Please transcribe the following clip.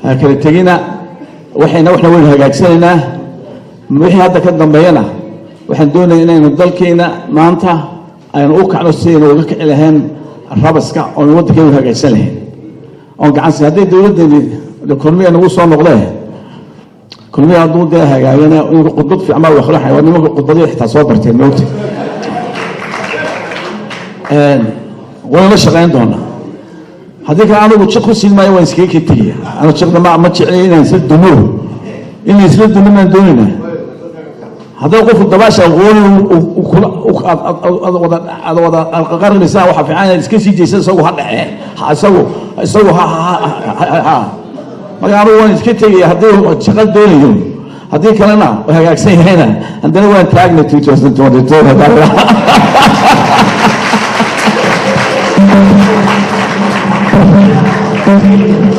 kala tegina waxayna weyn hagaagsanayna wixii hadda ka dambeeyana waxaan doonayaa inaynu dalkeena maanta aynu u kacno sidaynu uga kici lahayn rabaska oo waddankeena hagaagsan lahayn oo gacansi haddii dowladdeena kulmiye nagu soo noqdee kulmiye hadduu dee hagaagana inuu khudbad fiican baa akhriyayo waa nimanka khudbadii xitaa soo barteen moogta wayna shaqayn doonaa haddii kale anigu jiq ku siin maayo waan iskaga tegaya anigu jiqda ma jeclay inaan isla dumo inaan isla dumo maan doonayna haddii qofku dabaasha aqoon wada qarinaysa waxa fiican inaad iska sii jeysan isagu ha dhaxee isagu ha marka anigu waan iska tegaya haddii shaqo doonayo haddii kalena way hagaagsan yahayna haddana waan taagnay 2022